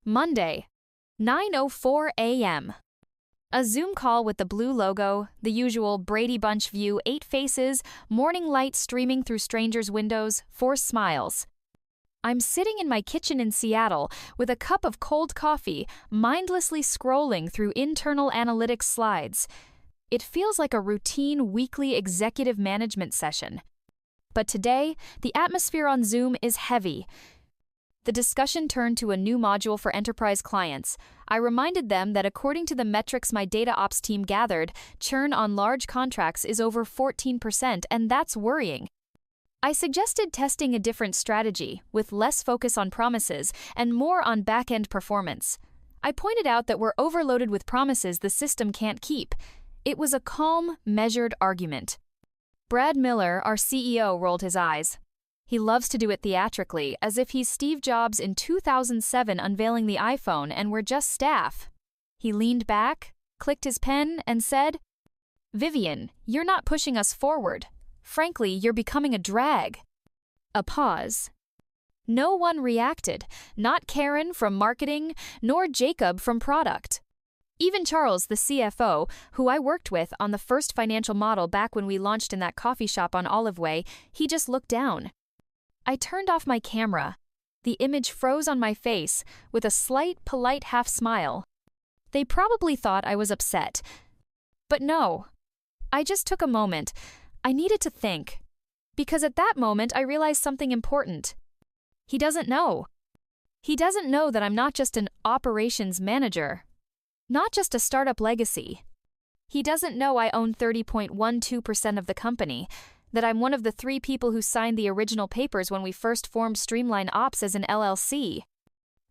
Monday, 9:04 a.m. A Zoom call with the blue logo, the usual Brady Bunch view, 8 faces, morning light streaming through strangers' windows, forced smiles. I'm sitting in my kitchen in Seattle with a cup of cold coffee, mindlessly scrolling through internal analytics slides. It feels like a routine weekly executive management session. But today, the atmosphere on Zoom is heavy. The discussion turned to a new module for enterprise clients. I reminded them that according to the metrics my data ops team gathered, churn on large contracts is over 14%, and that's worrying. I suggested testing a different strategy, with less focus on promises and more on back-end performance. I pointed out that we're overloaded with promises the system can't keep. It was a calm, measured argument. Brad Miller, our CEO, rolled his eyes. He loves to do it theatrically, as if he's Steve Jobs in 2007 unveiling the iPhone and we're just staff. He leaned back, clicked his pen, and said, "Vivian, you're not pushing us forward. Frankly, you're becoming a drag." A pause. No one reacted, not Karen from marketing, nor Jacob from product. Even Charles, the CFO, who I worked with on the first financial model back when we launched in that coffee shop on Olive Way, he just looked down. I turned off my camera. The image froze on my face, with a slight, polite half-smile. They probably thought I was upset. But no. I just took a moment. I needed to think. Because at that moment, I realized something important. He doesn't know. He doesn't know that I'm not just an operations manager. Not just a startup legacy. He doesn't know I own 30.12% of the company, that I'm one of the 3 people who signed the original papers when we first formed Streamline Ops as an LLC.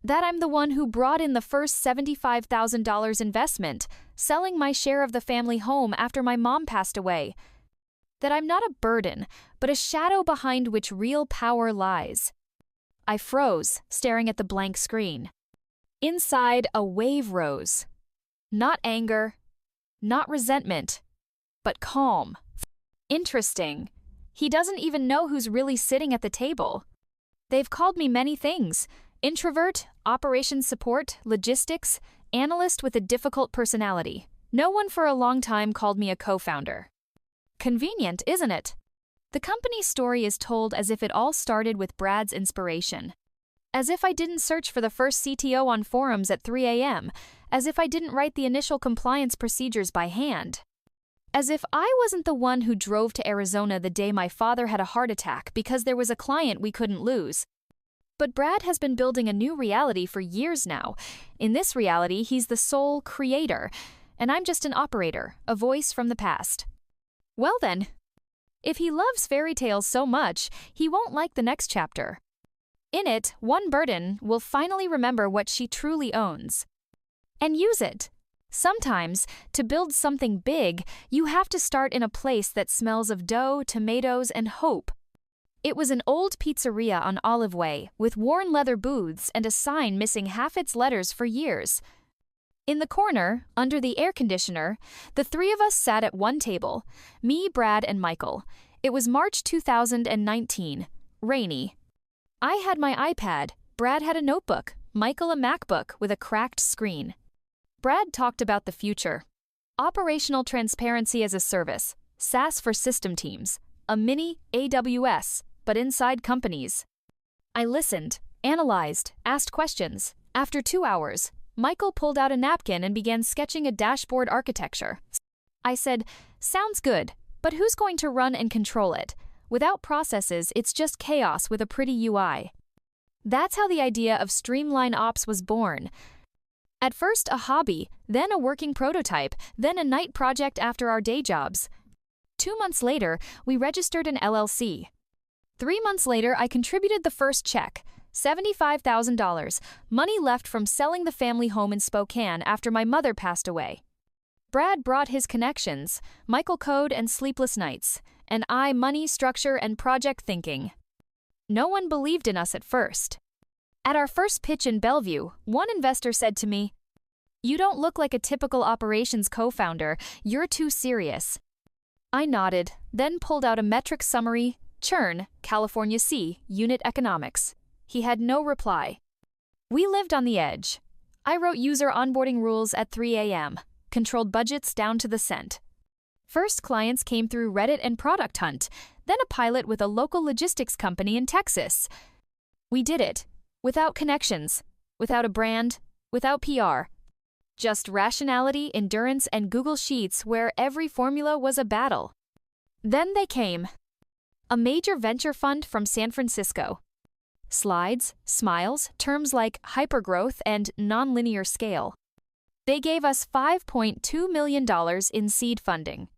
That I'm the one who brought in the first $75,000 investment, selling my share of the family home after my mom passed away. That I'm not a burden, but a shadow behind which real power lies. I froze, staring at the blank screen. Inside, a wave rose. Not anger, not resentment, but calm. Interesting. He doesn't even know who's really sitting at the table. They've called me many things: introvert, operations support, logistics, analyst with a difficult personality. No one for a long time called me a co-founder. Convenient, isn't it? The company's story is told as if it all started with Brad's inspiration. As if I didn't search for the first CTO on forums at 3 a.m., as if I didn't write the initial compliance procedures by hand. As if I wasn't the one who drove to Arizona the day my father had a heart attack because there was a client we couldn't lose. But Brad has been building a new reality for years now. In this reality, he's the sole creator, and I'm just an operator, a voice from the past. Well then, if he loves fairy tales so much, he won't like the next chapter. In it, one burden will finally remember what she truly owns. And use it. Sometimes, to build something big, you have to start in a place that smells of dough, tomatoes, and hope. It was an old pizzeria on Olive Way, with worn leather booths and a sign missing half its letters for years. In the corner, under the air conditioner, the 3 of us sat at one table, me, Brad, and Michael. It was March 2019, rainy. I had my iPad, Brad had a notebook, Michael a MacBook with a cracked screen. Brad talked about the future. Operational transparency as a service, SaaS for system teams, a mini AWS, but inside companies. I listened, analyzed, asked questions. After 2 hours, Michael pulled out a napkin and began sketching a dashboard architecture. I said, "Sounds good, but who's going to run and control it? Without processes, it's just chaos with a pretty UI." That's how the idea of Streamline Ops was born. At first a hobby, then a working prototype, then a night project after our day jobs. 2 months later, we registered an LLC. 3 months later, I contributed the first check, $75,000, money left from selling the family home in Spokane after my mother passed away. Brad brought his connections, Michael code and sleepless nights, and I money, structure, and project thinking. No one believed in us at first. At our first pitch in Bellevue, one investor said to me, "You don't look like a typical operations co-founder, you're too serious." I nodded, then pulled out a metric summary, churn, California C, unit economics. He had no reply. We lived on the edge, I wrote user onboarding rules at 3 a.m., controlled budgets down to the cent. First clients came through Reddit and Product Hunt, then a pilot with a local logistics company in Texas. We did it, without connections, without a brand, without PR. Just rationality, endurance, and Google Sheets where every formula was a battle. Then they came. A major venture fund from San Francisco. Slides, smiles, terms like hypergrowth and nonlinear scale. They gave us $5.2 million in seed funding.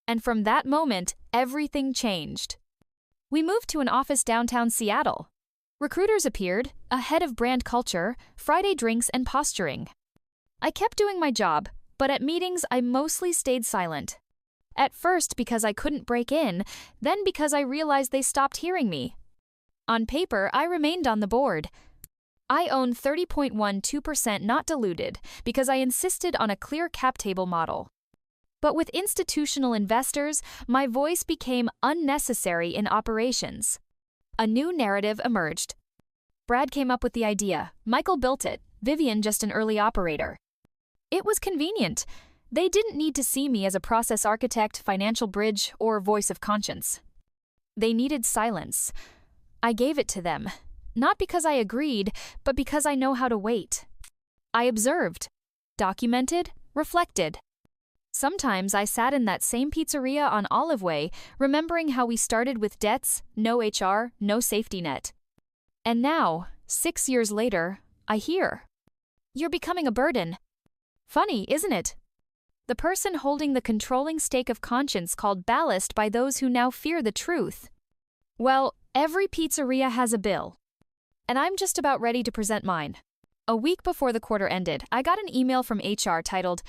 And from that moment, everything changed. We moved to an office downtown Seattle. Recruiters appeared, a head of brand culture, Friday drinks, and posturing. I kept doing my job, but at meetings I mostly stayed silent. At first because I couldn't break in, then because I realized they stopped hearing me. On paper, I remained on the board. I own 30.12% not diluted because I insisted on a clear cap table model. But with institutional investors, my voice became unnecessary in operations. A new narrative emerged. Brad came up with the idea. Michael built it. Vivian just an early operator. It was convenient. They didn't need to see me as a process architect, financial bridge, or voice of conscience. They needed silence. I gave it to them, not because I agreed, but because I know how to wait. I observed, documented, reflected. Sometimes I sat in that same pizzeria on Olive Way, remembering how we started with debts, no HR, no safety net. And now, 6 years later, I hear, "You're becoming a burden." Funny, isn't it? The person holding the controlling stake of conscience called ballast by those who now fear the truth. Well, every pizzeria has a bill. And I'm just about ready to present mine. A week before the quarter ended, I got an email from HR titled,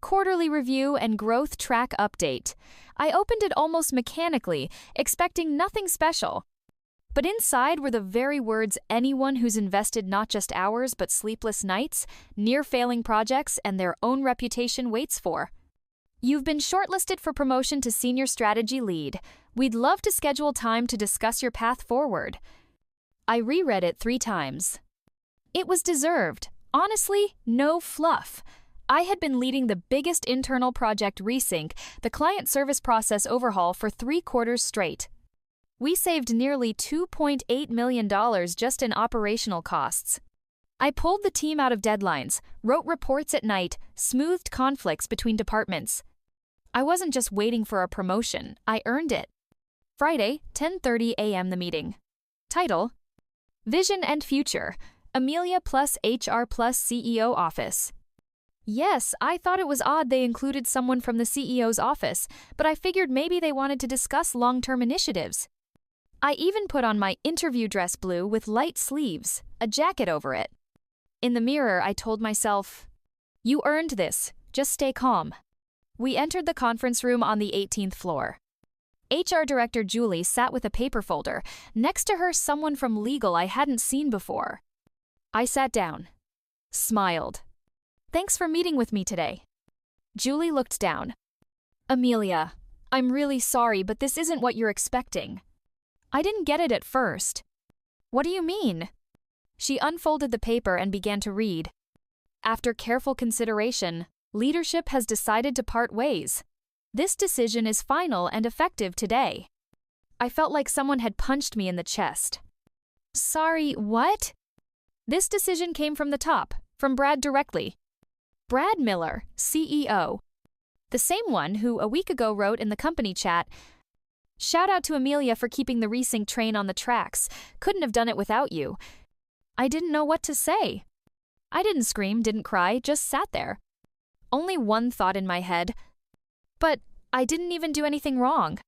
"Quarterly Review and Growth Track Update." I opened it almost mechanically, expecting nothing special. But inside were the very words anyone who's invested not just hours but sleepless nights, near-failing projects, and their own reputation waits for. "You've been shortlisted for promotion to Senior Strategy Lead. We'd love to schedule time to discuss your path forward." I reread it 3 times. It was deserved. Honestly, no fluff. I had been leading the biggest internal project resync, the client service process overhaul, for 3 quarters straight. We saved nearly $2.8 million just in operational costs. I pulled the team out of deadlines, wrote reports at night, smoothed conflicts between departments. I wasn't just waiting for a promotion, I earned it. Friday, 10:30 a.m. the meeting. Title: Vision and Future, Amelia plus HR plus CEO Office. Yes, I thought it was odd they included someone from the CEO's office, but I figured maybe they wanted to discuss long-term initiatives. I even put on my interview dress blue with light sleeves, a jacket over it. In the mirror, I told myself, "You earned this, just stay calm." We entered the conference room on the 18th floor. HR Director Julie sat with a paper folder, next to her someone from legal I hadn't seen before. I sat down, smiled. "Thanks for meeting with me today." Julie looked down. "Amelia, I'm really sorry, but this isn't what you're expecting." I didn't get it at first. "What do you mean?" She unfolded the paper and began to read. "After careful consideration, leadership has decided to part ways. This decision is final and effective today." I felt like someone had punched me in the chest. "Sorry, what?" "This decision came from the top, from Brad directly. Brad Miller, CEO. The same one who a week ago wrote in the company chat, 'Shout out to Amelia for keeping the resync train on the tracks. Couldn't have done it without you.' I didn't know what to say. I didn't scream, didn't cry, just sat there. Only one thought in my head. But I didn't even do anything wrong.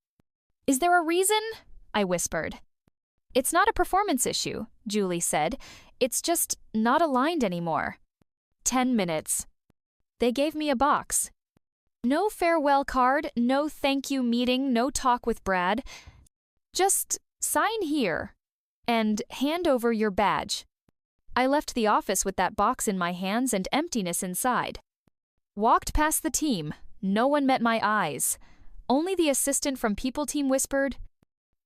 "Is there a reason?" I whispered. "It's not a performance issue," Julie said. "It's just not aligned anymore." 10 minutes. They gave me a box. No farewell card, no thank you meeting, no talk with Brad. Just sign here and hand over your badge. I left the office with that box in my hands and emptiness inside. Walked past the team. No one met my eyes. Only the assistant from People Team whispered,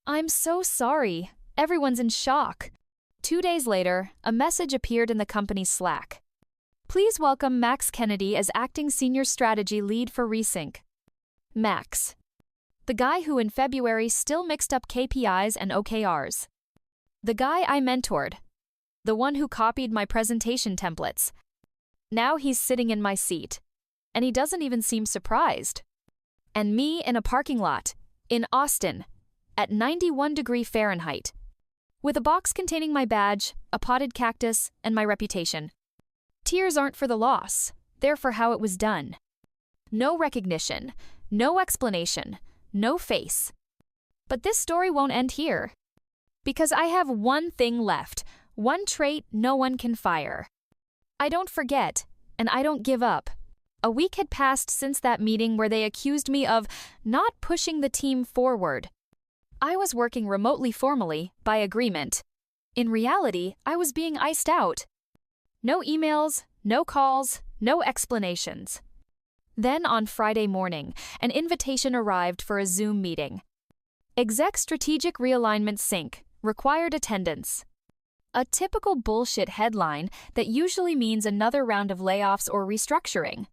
"I'm so sorry." Everyone's in shock. 2 days later, a message appeared in the company's Slack. Please welcome Max Kennedy as acting senior strategy lead for Resync. Max. The guy who in February still mixed up KPIs and OKRs. The guy I mentored. The one who copied my presentation templates. Now he's sitting in my seat. And he doesn't even seem surprised. And me in a parking lot, in Austin, at 91 Fahrenheit, with a box containing my badge, a potted cactus, and my reputation. Tears aren't for the loss, they're for how it was done. No recognition, no explanation, no face. But this story won't end here. Because I have one thing left, one trait no one can fire. I don't forget, and I don't give up. A week had passed since that meeting where they accused me of not pushing the team forward. I was working remotely formally, by agreement. In reality, I was being iced out. No emails, no calls, no explanations. Then on Friday morning, an invitation arrived for a Zoom meeting. Exec Strategic Realignment Sync, required attendance. A typical bullshit headline that usually means another round of layoffs or restructuring.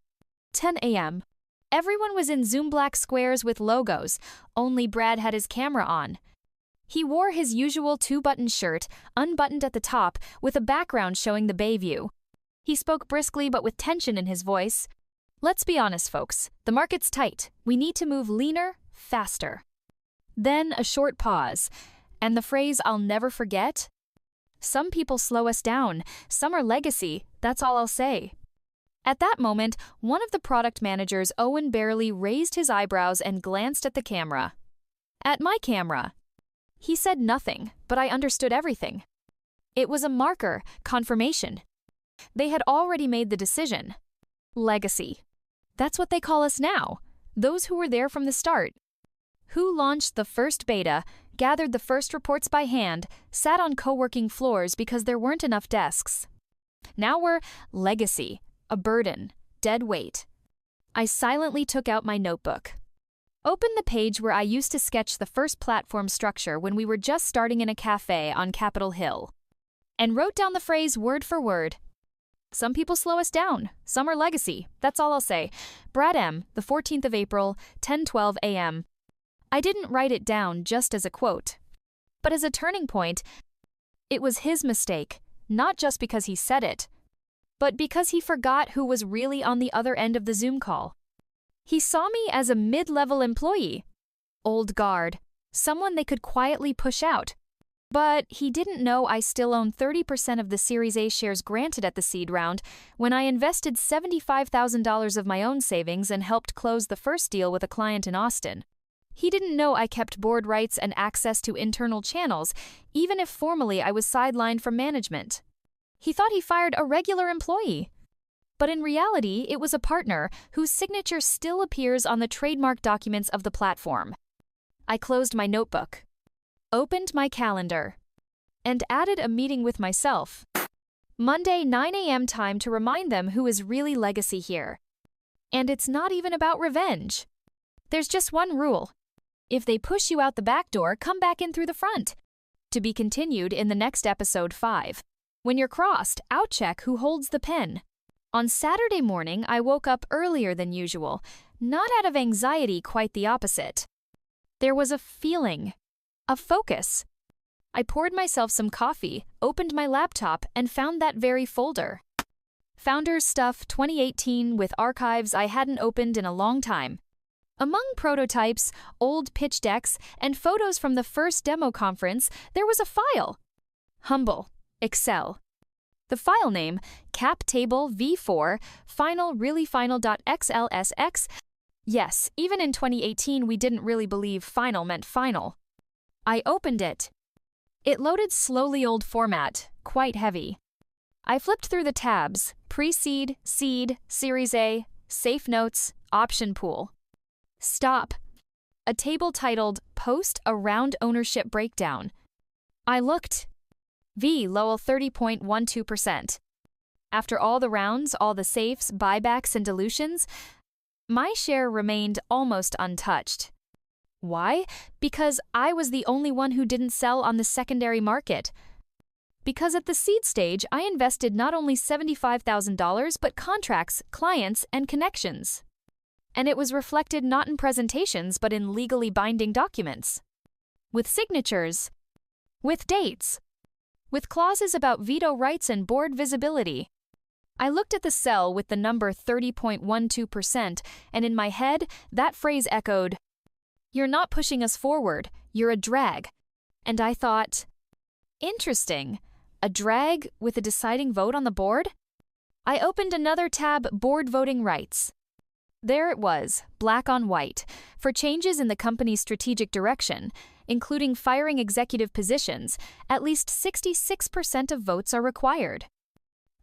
10 a.m. Everyone was in Zoom black squares with logos, only Brad had his camera on. He wore his usual 2-button shirt, unbuttoned at the top, with a background showing the bay view. He spoke briskly but with tension in his voice. Let's be honest, folks. The market's tight. We need to move leaner, faster. Then a short pause, and the phrase I'll never forget? Some people slow us down. Some are legacy. That's all I'll say. At that moment, one of the product managers, Owen, barely raised his eyebrows and glanced at the camera. At my camera. He said nothing, but I understood everything. It was a marker, confirmation. They had already made the decision. Legacy. That's what they call us now. Those who were there from the start. Who launched the first beta, gathered the first reports by hand, sat on co-working floors because there weren't enough desks. Now we're legacy. A burden, dead weight. I silently took out my notebook. Opened the page where I used to sketch the first platform structure when we were just starting in a cafe on Capitol Hill. And wrote down the phrase word for word. Some people slow us down. Some are legacy. That's all I'll say. Brad M., the 14th of April, 10:12 a.m. I didn't write it down just as a quote. But as a turning point, it was his mistake, not just because he said it, but because he forgot who was really on the other end of the Zoom call. He saw me as a mid-level employee, old guard, someone they could quietly push out. But he didn't know I still own 30% of the Series A shares granted at the seed round when I invested $75,000 of my own savings and helped close the first deal with a client in Austin. He didn't know I kept board rights and access to internal channels, even if formally I was sidelined from management. He thought he fired a regular employee. But in reality, it was a partner whose signature still appears on the trademark documents of the platform. I closed my notebook, opened my calendar, and added a meeting with myself. Monday, 9 a.m. time to remind them who is really legacy here. And it's not even about revenge. There's just one rule. If they push you out the back door, come back in through the front. To be continued in the next episode 5. When you're crossed, outcheck who holds the pen. On Saturday morning, I woke up earlier than usual, not out of anxiety, quite the opposite. There was a feeling, a focus. I poured myself some coffee, opened my laptop, and found that very folder. Founders Stuff 2018 with archives I hadn't opened in a long time. Among prototypes, old pitch decks, and photos from the first demo conference, there was a file. Humble. Excel. The file name, cap table v4, final really final.xlsx. Yes, even in 2018 we didn't really believe final meant final. I opened it. It loaded slowly, old format, quite heavy. I flipped through the tabs, pre-seed, seed, Series A, safe notes, option pool. Stop. A table titled Post Around Ownership Breakdown. I looked. V. Lowell 30.12%. After all the rounds, all the safes, buybacks, and dilutions, my share remained almost untouched. Why? Because I was the only one who didn't sell on the secondary market. Because at the seed stage, I invested not only $75,000 but contracts, clients, and connections. And it was reflected not in presentations but in legally binding documents. With signatures. With dates. With clauses about veto rights and board visibility. I looked at the cell with the number 30.12%, and in my head, that phrase echoed, "You're not pushing us forward, you're a drag." And I thought, interesting, a drag with a deciding vote on the board? I opened another tab, Board Voting Rights. There it was, black on white, for changes in the company's strategic direction, including firing executive positions, at least 66% of votes are required.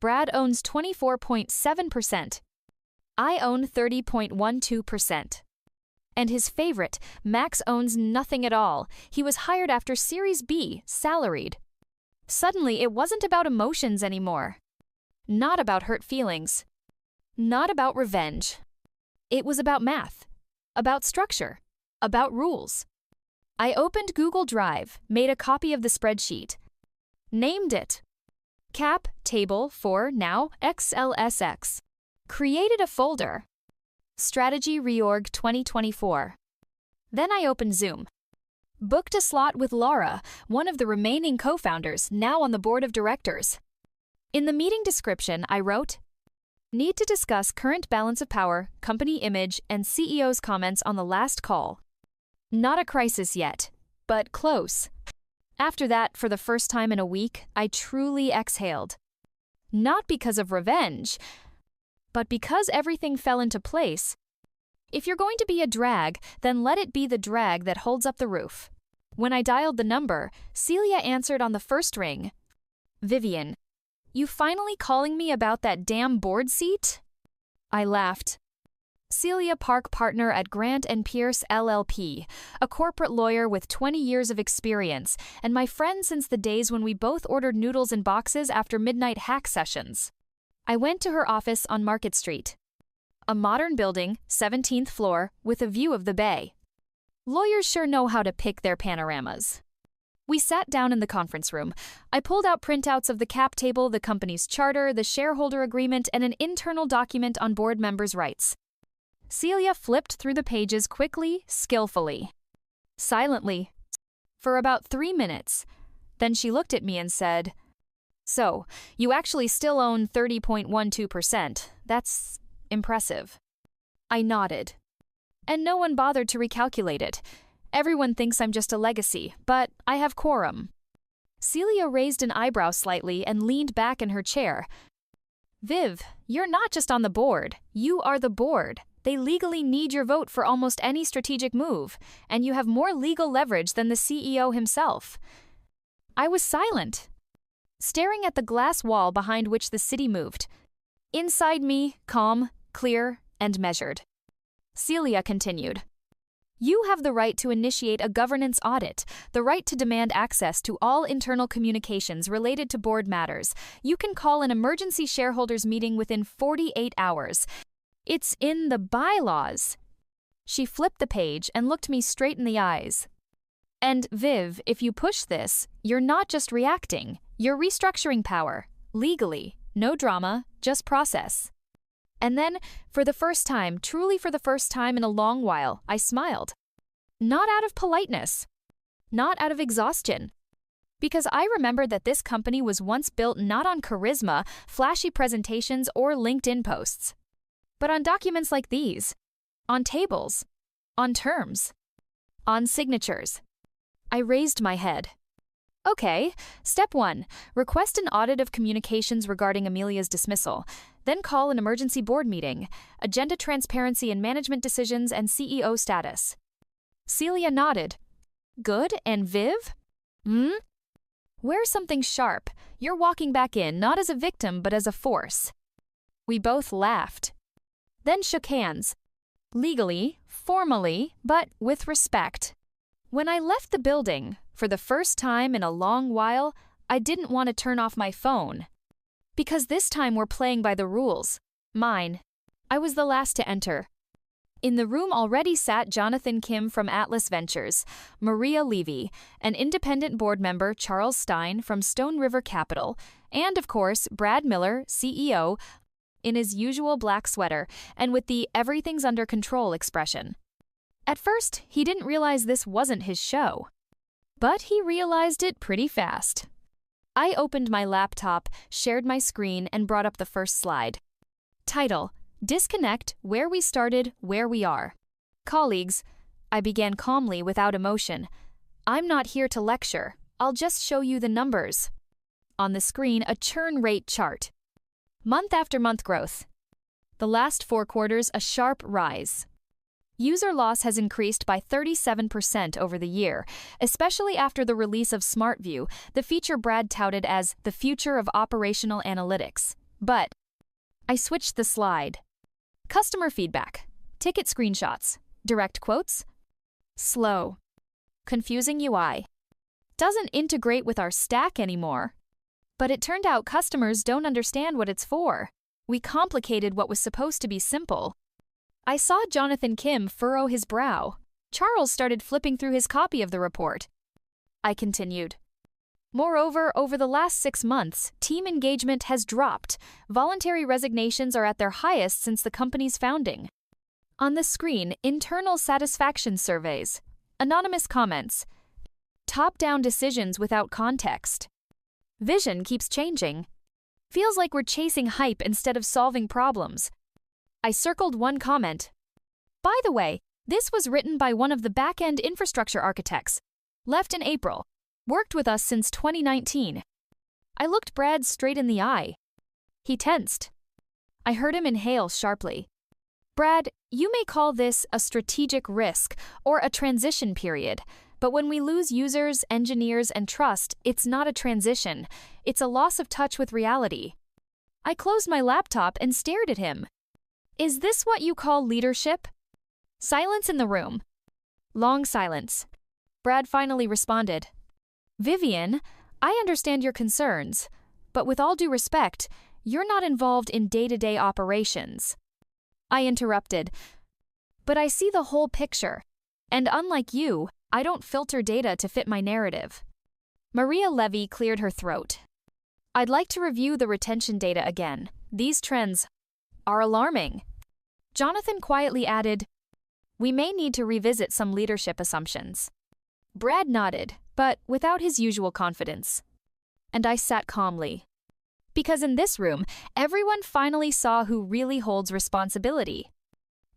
Brad owns 24.7%. I own 30.12%. And his favorite, Max, owns nothing at all. He was hired after Series B, salaried. Suddenly, it wasn't about emotions anymore. Not about hurt feelings. Not about revenge. It was about math. About structure. About rules. I opened Google Drive, made a copy of the spreadsheet. Named it Cap Table for now XLSX. Created a folder. Strategy Reorg 2024. Then I opened Zoom. Booked a slot with Laura, one of the remaining co-founders, now on the board of directors. In the meeting description, I wrote, "Need to discuss current balance of power, company image, and CEO's comments on the last call. Not a crisis yet, but close." After that, for the first time in a week, I truly exhaled. Not because of revenge, but because everything fell into place. If you're going to be a drag, then let it be the drag that holds up the roof. When I dialed the number, Celia answered on the first ring. "Vivian, you finally calling me about that damn board seat?" I laughed. Celia Park, partner at Grant & Pierce LLP, a corporate lawyer with 20 years of experience, and my friend since the days when we both ordered noodles in boxes after midnight hack sessions. I went to her office on Market Street. A modern building, 17th floor, with a view of the bay. Lawyers sure know how to pick their panoramas. We sat down in the conference room. I pulled out printouts of the cap table, the company's charter, the shareholder agreement, and an internal document on board members' rights. Celia flipped through the pages quickly, skillfully. Silently. For about 3 minutes. Then she looked at me and said, "So, you actually still own 30.12%. That's impressive." I nodded. And no one bothered to recalculate it. Everyone thinks I'm just a legacy, but I have quorum. Celia raised an eyebrow slightly and leaned back in her chair. "Viv, you're not just on the board. You are the board. They legally need your vote for almost any strategic move, and you have more legal leverage than the CEO himself." I was silent, staring at the glass wall behind which the city moved. Inside me, calm, clear, and measured. Celia continued. "You have the right to initiate a governance audit, the right to demand access to all internal communications related to board matters. You can call an emergency shareholders meeting within 48 hours. It's in the bylaws." She flipped the page and looked me straight in the eyes. "And Viv, if you push this, you're not just reacting, you're restructuring power, legally, no drama, just process." And then, for the first time, truly for the first time in a long while, I smiled. Not out of politeness. Not out of exhaustion. Because I remembered that this company was once built not on charisma, flashy presentations, or LinkedIn posts, but on documents like these. On tables. On terms. On signatures. I raised my head. Okay, step 1, request an audit of communications regarding Amelia's dismissal. Then call an emergency board meeting, agenda transparency and management decisions, and CEO status. Celia nodded. Good, and Viv? Wear something sharp. You're walking back in, not as a victim, but as a force. We both laughed. Then shook hands. Legally, formally, but with respect. When I left the building, for the first time in a long while, I didn't want to turn off my phone. Because this time we're playing by the rules. Mine. I was the last to enter. In the room already sat Jonathan Kim from Atlas Ventures, Maria Levy, an independent board member Charles Stein from Stone River Capital, and of course Brad Miller, CEO, in his usual black sweater and with the everything's under control expression. At first, he didn't realize this wasn't his show. But he realized it pretty fast. I opened my laptop, shared my screen, and brought up the first slide. Title: Disconnect, Where We Started, Where We Are. Colleagues, I began calmly without emotion. I'm not here to lecture. I'll just show you the numbers. On the screen, a churn rate chart. Month after month growth. The last 4 quarters, a sharp rise. User loss has increased by 37% over the year, especially after the release of SmartView, the feature Brad touted as the future of operational analytics. But I switched the slide. Customer feedback, ticket screenshots, direct quotes. Slow. Confusing UI. Doesn't integrate with our stack anymore. But it turned out customers don't understand what it's for. We complicated what was supposed to be simple. I saw Jonathan Kim furrow his brow. Charles started flipping through his copy of the report. I continued. Moreover, over the last 6 months, team engagement has dropped. Voluntary resignations are at their highest since the company's founding. On the screen, internal satisfaction surveys, anonymous comments, top-down decisions without context. Vision keeps changing. Feels like we're chasing hype instead of solving problems. I circled one comment. By the way, this was written by one of the back-end infrastructure architects. Left in April. Worked with us since 2019. I looked Brad straight in the eye. He tensed. I heard him inhale sharply. Brad, you may call this a strategic risk or a transition period, but when we lose users, engineers, and trust, it's not a transition. It's a loss of touch with reality. I closed my laptop and stared at him. Is this what you call leadership? Silence in the room. Long silence. Brad finally responded. Vivian, I understand your concerns, but with all due respect, you're not involved in day-to-day operations. I interrupted. But I see the whole picture, and unlike you, I don't filter data to fit my narrative. Maria Levy cleared her throat. I'd like to review the retention data again. These trends are alarming. Jonathan quietly added, we may need to revisit some leadership assumptions. Brad nodded, but without his usual confidence. And I sat calmly. Because in this room, everyone finally saw who really holds responsibility.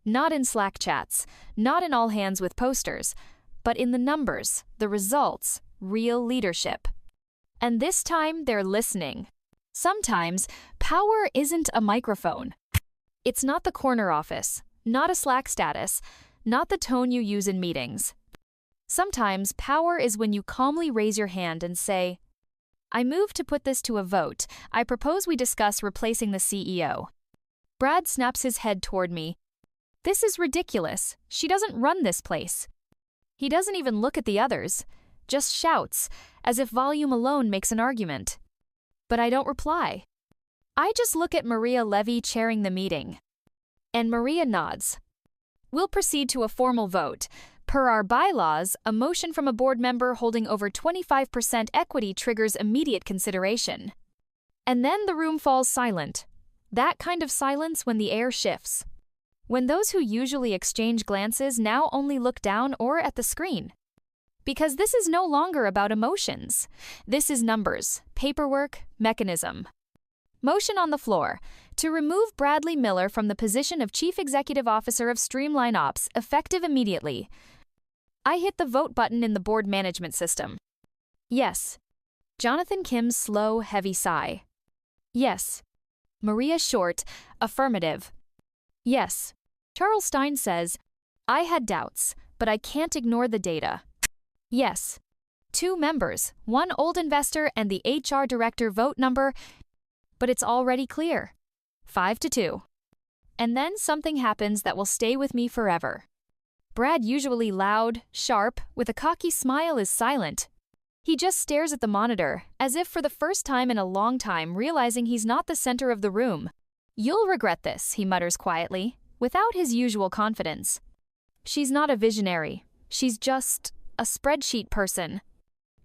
Not in Slack chats, not in all hands with posters, but in the numbers, the results, real leadership. And this time they're listening. Sometimes, power isn't a microphone. It's not the corner office, not a Slack status, not the tone you use in meetings. Sometimes power is when you calmly raise your hand and say, I move to put this to a vote. I propose we discuss replacing the CEO. Brad snaps his head toward me. This is ridiculous. She doesn't run this place. He doesn't even look at the others, just shouts, as if volume alone makes an argument. But I don't reply. I just look at Maria Levy chairing the meeting. And Maria nods. We'll proceed to a formal vote. Per our bylaws, a motion from a board member holding over 25% equity triggers immediate consideration. And then the room falls silent. That kind of silence when the air shifts. When those who usually exchange glances now only look down or at the screen. Because this is no longer about emotions. This is numbers, paperwork, mechanism. Motion on the floor to remove Bradley Miller from the position of Chief Executive Officer of Streamline Ops, effective immediately. I hit the vote button in the board management system. Yes. Jonathan Kim's slow, heavy sigh. Yes. Maria Short, affirmative. Yes. Charles Stein says, I had doubts, but I can't ignore the data. Yes. 2 members, 1 old investor and the HR director vote number, but it's already clear. 5-2. And then something happens that will stay with me forever. Brad, usually loud, sharp, with a cocky smile, is silent. He just stares at the monitor, as if for the first time in a long time realizing he's not the center of the room. You'll regret this, he mutters quietly. without his usual confidence. She's not a visionary. She's just a spreadsheet person.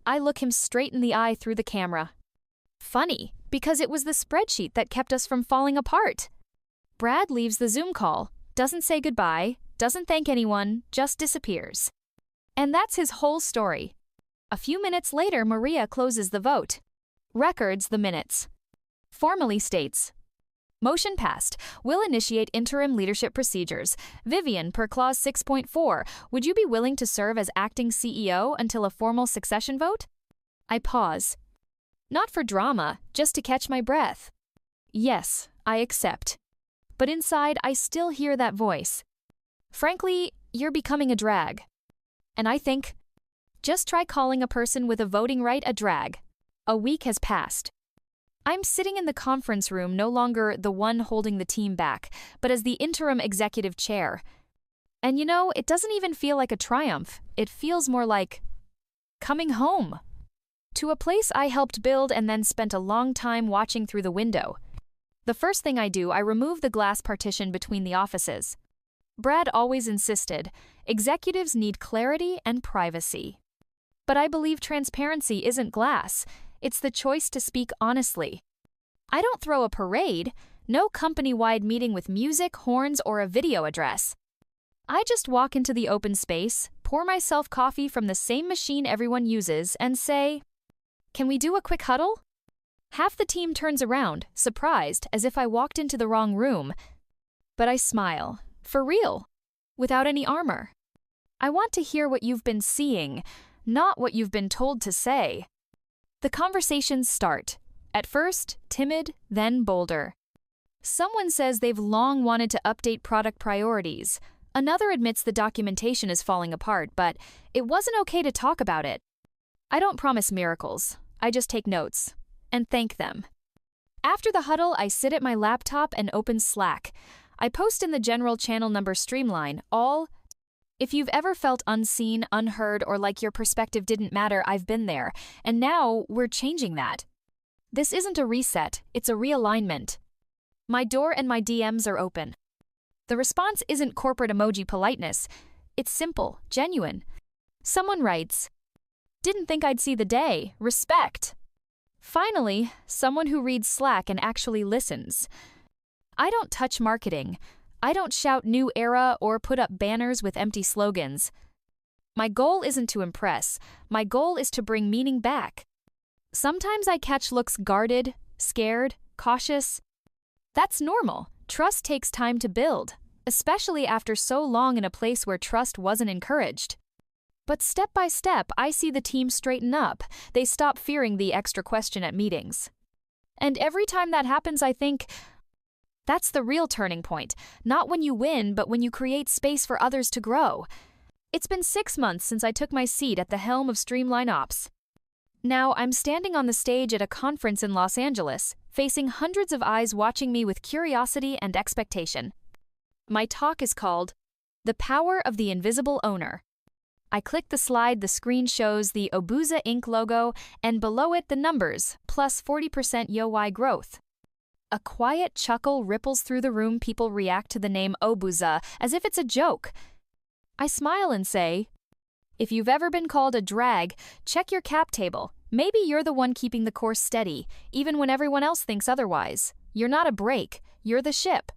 I look him straight in the eye through the camera. Funny, because it was the spreadsheet that kept us from falling apart. Brad leaves the Zoom call, doesn't say goodbye, doesn't thank anyone, just disappears. And that's his whole story. A few minutes later, Maria closes the vote. Records the minutes. Formally states, motion passed. Will initiate interim leadership procedures. Vivian, per clause 6.4, would you be willing to serve as acting CEO until a formal succession vote? I pause. Not for drama, just to catch my breath. Yes, I accept. But inside, I still hear that voice. Frankly, you're becoming a drag. And I think, just try calling a person with a voting right a drag. A week has passed. I'm sitting in the conference room, no longer the one holding the team back, but as the interim executive chair. And it doesn't even feel like a triumph. It feels more like coming home. To a place I helped build and then spent a long time watching through the window. The first thing I do, I remove the glass partition between the offices. Brad always insisted, executives need clarity and privacy. But I believe transparency isn't glass. It's the choice to speak honestly. I don't throw a parade, no company-wide meeting with music, horns, or a video address. I just walk into the open space, pour myself coffee from the same machine everyone uses, and say, "Can we do a quick huddle?" Half the team turns around, surprised, as if I walked into the wrong room. But I smile, for real, without any armor. I want to hear what you've been seeing, not what you've been told to say. The conversations start. At first, timid, then bolder. Someone says they've long wanted to update product priorities. Another admits the documentation is falling apart, but it wasn't okay to talk about it. I don't promise miracles. I just take notes and thank them. After the huddle, I sit at my laptop and open Slack. I post in the general channel number streamline, all. If you've ever felt unseen, unheard, or like your perspective didn't matter, I've been there, and now we're changing that. This isn't a reset, it's a realignment. My door and my DMs are open. The response isn't corporate emoji politeness. It's simple, genuine. Someone writes, "Didn't think I'd see the day. Respect." Finally, someone who reads Slack and actually listens. I don't touch marketing. I don't shout new era or put up banners with empty slogans. My goal isn't to impress. My goal is to bring meaning back. Sometimes I catch looks guarded, scared, cautious. That's normal. Trust takes time to build, especially after so long in a place where trust wasn't encouraged. But step by step, I see the team straighten up. They stop fearing the extra question at meetings. And every time that happens, I think, that's the real turning point, not when you win, but when you create space for others to grow. It's been 6 months since I took my seat at the helm of Streamline Ops. Now I'm standing on the stage at a conference in Los Angeles, facing hundreds of eyes watching me with curiosity and expectation. My talk is called The Power of the Invisible Owner. I click the slide, the screen shows the Obuza Inc. logo, and below it the numbers, plus 40% YoY growth. A quiet chuckle ripples through the room. People react to the name Obuza as if it's a joke. I smile and say, if you've ever been called a drag, check your cap table. Maybe you're the one keeping the course steady, even when everyone else thinks otherwise. You're not a brake, you're the ship.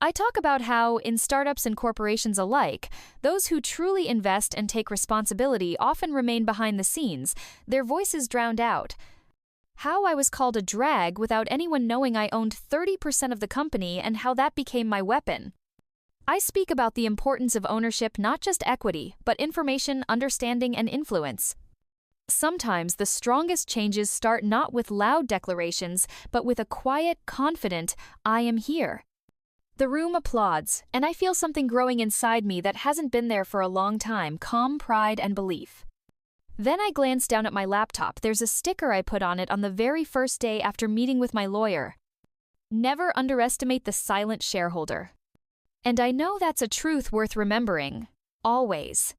I talk about how, in startups and corporations alike, those who truly invest and take responsibility often remain behind the scenes, their voices drowned out. How I was called a drag without anyone knowing I owned 30% of the company and how that became my weapon. I speak about the importance of ownership, not just equity, but information, understanding, and influence. Sometimes the strongest changes start not with loud declarations, but with a quiet, confident, "I am here." The room applauds, and I feel something growing inside me that hasn't been there for a long time, calm pride and belief. Then I glance down at my laptop. There's a sticker I put on it on the very first day after meeting with my lawyer. Never underestimate the silent shareholder. And I know that's a truth worth remembering. Always.